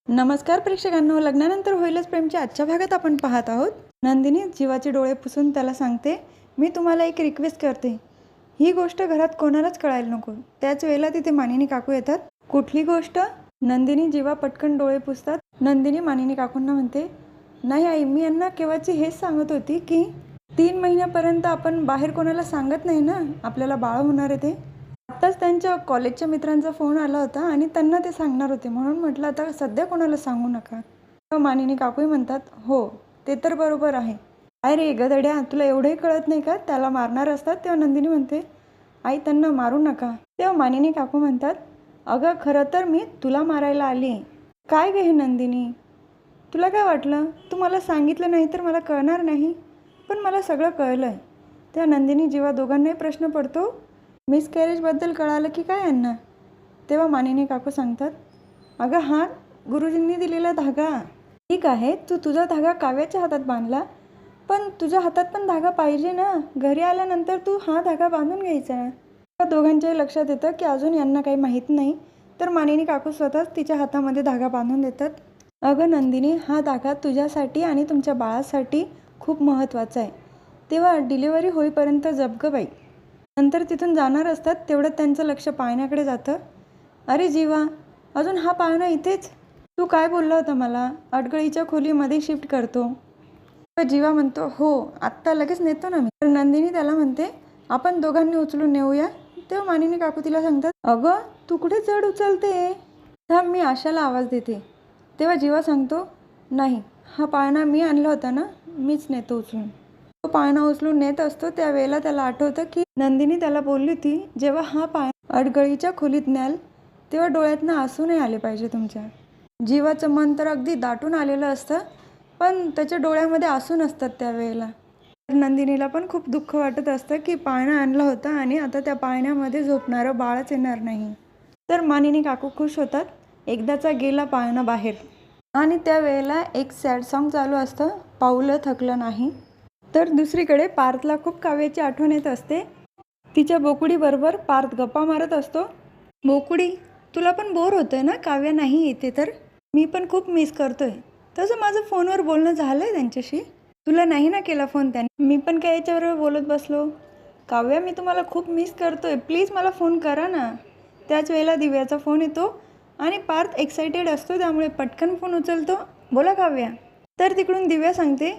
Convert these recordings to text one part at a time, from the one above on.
नमस्कार प्रेक्षकांनो, लग्नानंतर होईलच प्रेमच्या आजच्या भागात आपण पाहत आहोत. नंदिनी जीवाचे डोळे पुसून त्याला सांगते, मी तुम्हाला एक रिक्वेस्ट करते. ही गोष्ट घरात कोणालाच कळायला नको. त्याच वेळेला तिथे मानिनी काकू येतात. कुठली गोष्ट? नंदिनी जीवा पटकन डोळे पुसतात. नंदिनी मानिनी काकूंना म्हणते, नाही आई, मी यांना केव्हाची हेच सांगत होती की 3 महिन्यापर्यंत आपण बाहेर कोणाला सांगत नाही ना आपल्याला बाळ होणार आहे ते. आत्ताच त्यांच्या कॉलेजच्या मित्रांचा फोन आला होता आणि त्यांना ते सांगणार होते, म्हणून म्हटलं आता सध्या कोणाला सांगू नका. मानिनी काकूही म्हणतात, हो ते तर बरोबर आहे. काय रे गधड्या, तुला एवढंही कळत नाही का त्याला मारणार असतात? तेव्हा नंदिनी म्हणते, आई त्यांना मारू नका. तेव्हा मानिनी काकू म्हणतात, अगं खरं तर मी तुला मारायला आली. काय गे नंदिनी, तुला काय वाटलं तू मला सांगितलं नाही तर मला कळणार नाही? पण मला सगळं कळलं आहे. तेव्हा नंदिनी जेव्हा दोघांनाही प्रश्न पडतो, मिसकॅरेजबद्दल कळालं की काय यांना? तेव्हा मानिनी काकू सांगतात, अगं हा गुरुजींनी दिलेला धागा. ठीक आहे, तू तुझा धागा काव्याच्या हातात बांधला, पण तुझ्या हातात पण धागा पाहिजे ना. घरी आल्यानंतर तू हा धागा बांधून घ्यायचा. दोघांच्याही लक्षात येतं की अजून यांना काही माहीत नाही. तर मानिनी काकू स्वतःच तिच्या हातामध्ये धागा बांधून देतात. अगं नंदिनी, हा धागा तुझ्यासाठी आणि तुमच्या बाळासाठी खूप महत्त्वाचा आहे. तेव्हा डिलिव्हरी होईपर्यंत जप गं बाई. नंतर तिथून जाणार असतात तेवढं त्यांचं लक्ष पाळण्याकडे जातं. अरे जीवा, अजून हा पाळणा इथेच? तू काय बोलला होता मला अडगळीच्या खोलीमध्ये शिफ्ट करतो? जीवा म्हणतो, हो आत्ता लगेच नेतो ना मी. तर नंदिनी त्याला म्हणते, आपण दोघांनी उचलून नेऊया. तेव्हा मानिनी काकू तिला सांगतात, अगं तू कुठे जड उचलते? थांब मी आशाला आवाज देते. तेव्हा जीवा सांगतो, नाही हा पाळणा मी आणला होता ना, मीच नेतो उचलून. तो पाळणा उचलून नेत असतो त्यावेळेला त्याला आठवतं की नंदिनी त्याला बोलली होती, जेव्हा हा पाळणा अडगळीच्या खोलीत न्याल तेव्हा डोळ्यातनं आसू नाही आले पाहिजे तुमच्या. जीवाचं मन तर अगदी दाटून आलेलं असतं, पण त्याच्या डोळ्यामध्ये आसू नसतात त्यावेळेला. नंदिनीला पण खूप दुःख वाटत असतं की पाळणा आणला होता आणि आता त्या पाळण्यामध्ये झोपणारं बाळच येणार नाही. तर मानिनी काकू खुश होतात, एकदाचा गेला पाळणा बाहेर. आणि त्यावेळेला एक सॅड सॉन्ग चालू असतं, पाऊलं थकलं नाही. तर दुसरीकडे पार्थला खूप काव्याची आठवण येत असते. तिच्या बोकुडीबरोबर पार्थ गप्पा मारत असतो. बोकुडी, तुला पण बोर होतंय ना काव्या नाही येते तर? मी पण खूप मिस करतोय. तसं माझं फोनवर बोलणं झालं आहे त्यांच्याशी. तुला नाही ना केला फोन त्याने? मी पण काय याच्याबरोबर बोलत बसलो. काव्या, मी तुम्हाला खूप मिस करतोय, प्लीज मला फोन करा ना. त्याच वेळेला दिव्याचा फोन येतो आणि पार्थ एक्सायटेड असतो त्यामुळे पटकन फोन उचलतो. बोला काव्या. तर तिकडून दिव्या सांगते,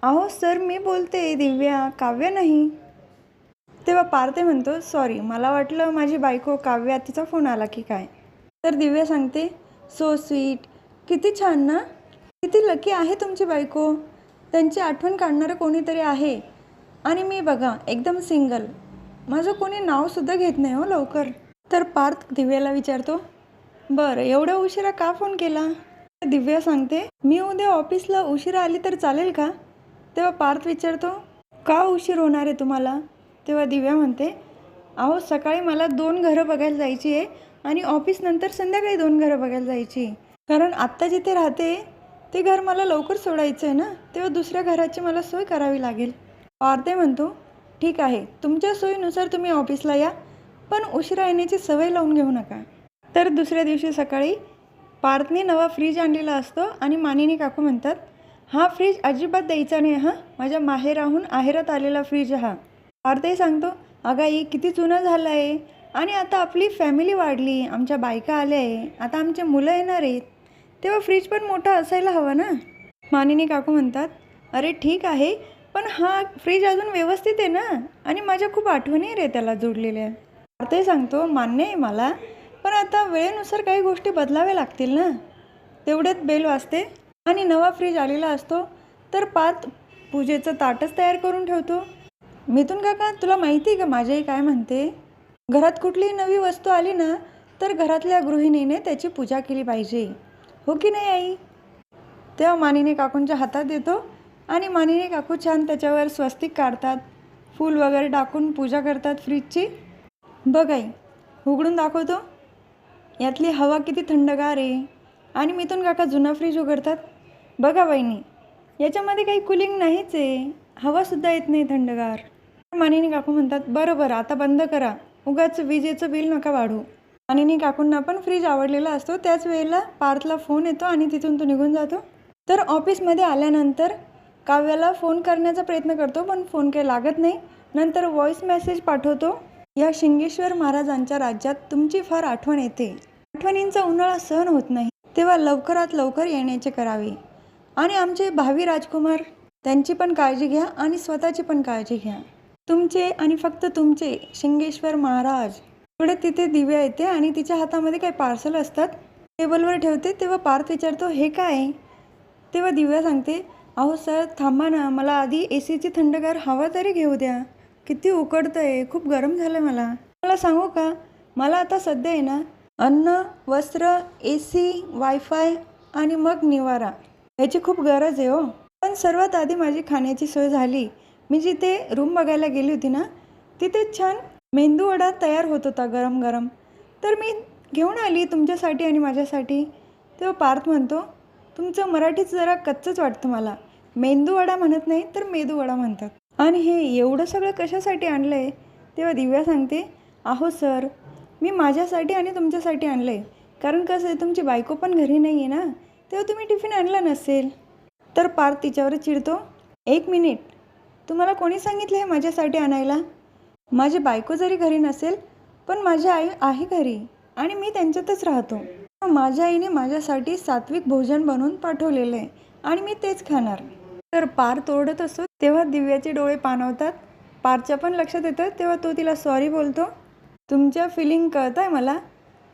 अहो सर मी बोलते दिव्या, काव्या नाही. तेव्हा पार्थ म्हणतो, सॉरी मला वाटलं माझी बायको काव्या तिचा फोन आला की काय. तर दिव्या सांगते, सो स्वीट, किती छान ना, किती लकी आहे तुमची बायको. त्यांची आठवण काढणारं कोणीतरी आहे आणि मी बघा एकदम सिंगल. माझं कोणी नावसुद्धा घेत नाही हो लवकर. तर पार्थ दिव्याला विचारतो, बरं एवढ्या उशिरा का फोन केला? दिव्या सांगते, मी उद्या ऑफिसला उशिरा आली तर चालेल का? तेव्हा पार्थ विचारतो, का उशीर होणार आहे तुम्हाला? तेव्हा दिव्या म्हणते, अहो सकाळी मला 2 घरं बघायला जायची आहे आणि ऑफिसनंतर संध्याकाळी 2 घरं बघायला जायची. कारण आत्ता जिथे राहते ते घर मला लवकर सोडायचं आहे ना, तेव्हा दुसऱ्या घराची मला सोय करावी लागेल. पार्थ म्हणतो, ठीक आहे तुमच्या सोयीनुसार तुम्ही ऑफिसला या, पण उशिरा येण्याची सवय लावून घेऊ नका. तर दुसऱ्या दिवशी सकाळी पार्थने नवा फ्रीज आणलेला असतो आणि मानिनी काकू म्हणतात, हा फ्रीज अजिबात द्यायचा नाही हां, माझ्या माहेराहून आहेरात आलेला फ्रीज हा. पार्थही सांगतो, अगं आई किती जुनं झालं आहे आणि आता आपली फॅमिली वाढली, आमच्या बायका आल्या आहे, आता आमचे मुलं येणार आहेत, तेव्हा फ्रीज पण मोठा असायला हवा ना. मानिनी काकू म्हणतात, अरे ठीक आहे, पण हा फ्रीज अजून व्यवस्थित आहे ना आणि माझ्या खूप आठवणी रे त्याला जोडलेल्या. पार्थही सांगतो, मान्य आहे मला, पण आता वेळेनुसार काही गोष्टी बदलाव्या लागतील ना. तेवढ्यात बेल वाजते आणि नवा फ्रीज आलेला असतो. तर पार्थ पूजेचं ताटच तयार करून ठेवतो. मिथून काका, तुला माहिती आहे का माझी आई काय म्हणते? घरात कुठलीही नवी वस्तू आली ना तर घरातल्या गृहिणीने त्याची पूजा केली पाहिजे, हो की नाही आई? तेव्हा मानिनी काकूंच्या हातात देतो आणि मानिनी काकू छान त्याच्यावर स्वस्तिक काढतात, फूल वगैरे टाकून पूजा करतात फ्रीजची. बघ आई, उघडून दाखवतो, यातली हवा किती थंडगार आहे. आणि मिथून काका जुना फ्रीज उघडतात. बघा वहिनी, याच्यामध्ये काही कुलिंग नाहीच आहे, हवासुद्धा येत नाही थंडगार. मानिनी काकू म्हणतात, बरं बरं आता बंद करा, उगाच विजेचं बिल नका वाढू. मानिनी काकूंना पण फ्रीज आवडलेला असतो. त्याच वेळेला पार्थला फोन येतो आणि तिथून तो निघून जातो. तर ऑफिसमध्ये आल्यानंतर काव्याला फोन करण्याचा प्रयत्न करतो, पण फोन काही लागत नाही. नंतर व्हॉईस मेसेज पाठवतो. या शिंगेश्वर महाराजांच्या राज्यात तुमची फार आठवण येते. आठवणींचा उन्हाळा सहन होत नाही, तेव्हा लवकरात लवकर येण्याचे करावे. आणि आमचे भावी राजकुमार, त्यांची पण काळजी घ्या आणि स्वतःची पण काळजी घ्या. तुमचे आणि फक्त तुमचे शिंगेश्वर महाराज. पुढे तिथे दिव्या येते आणि तिच्या हातामध्ये काही पार्सल असतात. टेबलवर ठेवते तेव्हा पार्थ विचारतो, हे काय? तेव्हा दिव्या सांगते, अहो सर थांबा ना, मला आधी एसीची थंडगार हवा तरी घेऊ द्या. किती उकडतं आहे, खूप गरम झालं मला सांगू का, मला आता सध्या आहे ना अन्न, वस्त्र, एसी, वायफाय आणि मग निवारा याची खूप गरज आहे हो. पण सर्वात आधी माझी खाण्याची सोय झाली. मी जिथे रूम बघायला गेली होती ना, तिथे छान मेंदू वडा तयार होत होता गरम गरम, तर मी घेऊन आली तुमच्यासाठी आणि माझ्यासाठी. तेव्हा पार्थ म्हणतो, तुमचं मराठीच जरा कच्चंच वाटतं मला. मेंदू वडा म्हणत नाही तर मेदू वडा म्हणतात. आणि हे एवढं सगळं कशासाठी आणलं आहे? तेव्हा दिव्या सांगते, अहो सर मी माझ्यासाठी आणि तुमच्यासाठी आणलं आहे. कारण कसं आहे, तुमची बायको पण घरी नाही आहे ना, तेव्हा तुम्ही टिफिन आणला नसेल. तर पार्थ तिच्यावर चिडतो, एक मिनिट, तुम्हाला कोणी सांगितलं हे माझ्यासाठी आणायला? माझी बायको जरी घरी नसेल पण माझी आई आहे घरी आणि मी त्यांच्यातच राहतो. माझ्या आईने माझ्यासाठी सात्विक भोजन बनवून पाठवलेलं आहे आणि मी तेच खाणार. तर पार्थ ओरडत असतो तेव्हा दिव्याचे डोळे पाणवतात. पार्थच्या पण लक्षात येतं तेव्हा तो तिला सॉरी बोलतो. तुमच्या फिलिंग कळत आहे मला,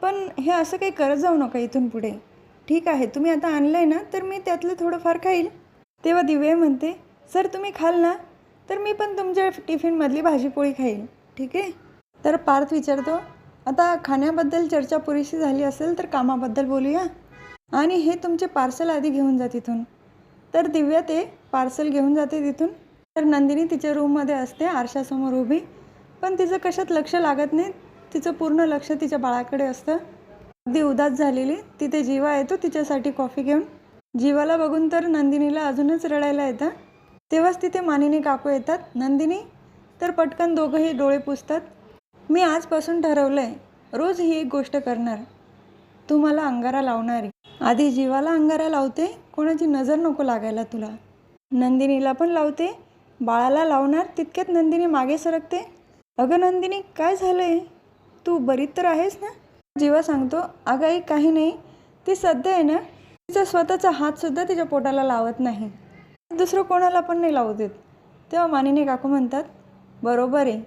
पण हे असं काही करत जाऊ नका इथून पुढे. ठीक आहे, तुम्ही आता आणलं आहे ना, तर मी त्यातलं थोडंफार खाईल. तेव्हा दिव्या म्हणते, सर तुम्ही खाल ना, तर मी पण तुमच्या टिफिनमधली भाजीपोळी खाईल, ठीक आहे? तर पार्थ विचारतो, आता खाण्याबद्दल चर्चा पुरेशी झाली असेल तर कामाबद्दल बोलूया. आणि हे तुमचे पार्सल आधी घेऊन जा तिथून. तर दिव्या ते पार्सल घेऊन जाते तिथून. तर नंदिनी तिच्या रूममध्ये असते आरशासमोर उभी, पण तिचं कशात लक्ष लागत नाही. तिचं पूर्ण लक्ष तिच्या बाळाकडे असतं. अगदी उदास झालेली तिथे जीवा येतो तिच्यासाठी कॉफी घेऊन. जीवाला बघून तर नंदिनीला अजूनच रडायला येतं. तेव्हाच तिथे मानिनी काकू येतात. नंदिनी तर पटकन दोघंही डोळे पुसतात. मी आजपासून ठरवलं आहे, रोज ही एक गोष्ट करणार, तू मला अंगारा लावणारी. आधी जीवाला अंगारा लावते, कोणाची नजर नको लागायला तुला. नंदिनीला पण लावते, बाळाला लावणार. तितक्यात नंदिनी मागे सरकते. अगं नंदिनी काय झालं आहे, तू बरी तर आहेस ना? जीवा सांगतो, अगं आई काही नाही, ती सध्या आहे ना तिचा स्वतःचा हातसुद्धा तिच्या पोटाला लावत नाही, दुसरं कोणाला पण नाही लावू देत. तेव्हा मानिनी काकू म्हणतात, बरोबर आहे,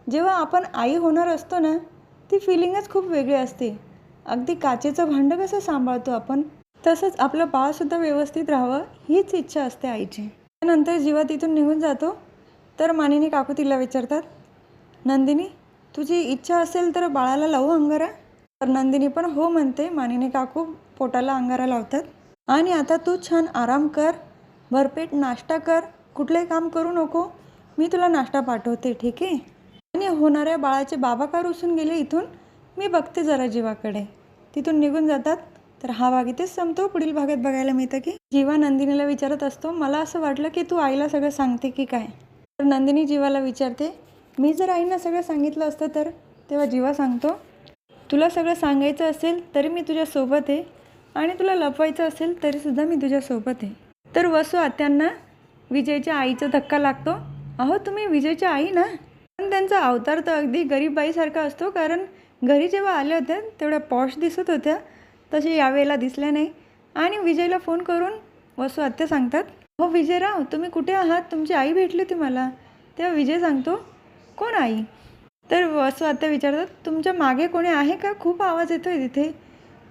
जेव्हा आपण आई होणार असतो ना, ती फिलिंगच खूप वेगळी असते. अगदी काचेचं भांडं कसं सांभाळतो आपण, तसंच आपलं बाळसुद्धा व्यवस्थित राहावं हीच इच्छा असते आईची. त्यानंतर जीवा तिथून निघून जातो. तर मानिनी काकू तिला विचारतात, नंदिनी तुझी इच्छा असेल तर बाळाला लावू अंगारा? तर नंदिनी पण हो म्हणते. मानिनी काकू पोटाला अंगारा लावतात. आणि आता तू छान आराम कर, भरपेट नाश्ता कर, कुठलंही काम करू नको, मी तुला नाश्ता पाठवते, ठीक आहे? आणि होणाऱ्या बाळाचे बाबा का रुसून गेले इथून, मी बघते जरा जीवाकडे. तिथून निघून जातात. तर हा भाग इथेच संपतो. पुढील भागात बघायला मिळतं की जीवा नंदिनीला विचारत असतो, मला असं वाटलं की तू आईला सगळं सांगते की काय? तर नंदिनी जीवाला विचारते, मी जर आईंना सगळं सांगितलं असतं तर? तेव्हा जीवा सांगतो, तुला सगळं सांगायचं असेल तरी मी तुझ्यासोबत आहे आणि तुला लपवायचं असेल तरीसुद्धा मी तुझ्यासोबत आहे. तर वसू आत्यांना विजयच्या आईचा धक्का लागतो. अहो तुम्ही विजयच्या आई ना? पण त्यांचा अवतार तर अगदी गरीब बाईसारखा असतो, कारण घरी जेव्हा आल्या होत्या तेवढ्या पॉश दिसत होत्या, तसे यावेळेला दिसल्या नाही. आणि विजयला फोन करून वसू आत्या सांगतात, हो विजयराव तुम्ही कुठे आहात, तुमची आई भेटली होती मला. तेव्हा विजय सांगतो, कोण आई? तर वसू आत्या विचारतात, तुमच्या मागे कोणी आहे का, खूप आवाज येतो आहे तिथे.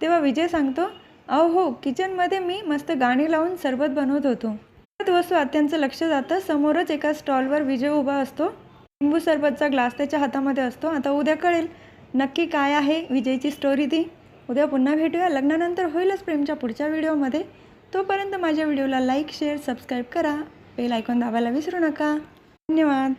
तेव्हा विजय सांगतो, अहो हो, किचनमध्ये मी मस्त गाणी लावून सरबत बनवत होतो. तर वसू आत्यांचं लक्ष जातं, समोरच एका स्टॉलवर विजय उभा असतो. लिंबू सरबतचा ग्लास त्याच्या हातामध्ये असतो. आता उद्या कळेल नक्की काय आहे विजयची स्टोरी ती. उद्या पुन्हा भेटूया. लग्नानंतर होईलच प्रेमच्या पुढच्या व्हिडिओमध्ये. तोपर्यंत माझ्या व्हिडिओला लाईक, शेअर, सबस्क्राईब करा. बेल आयकॉन दाबायला विसरू नका. धन्यवाद.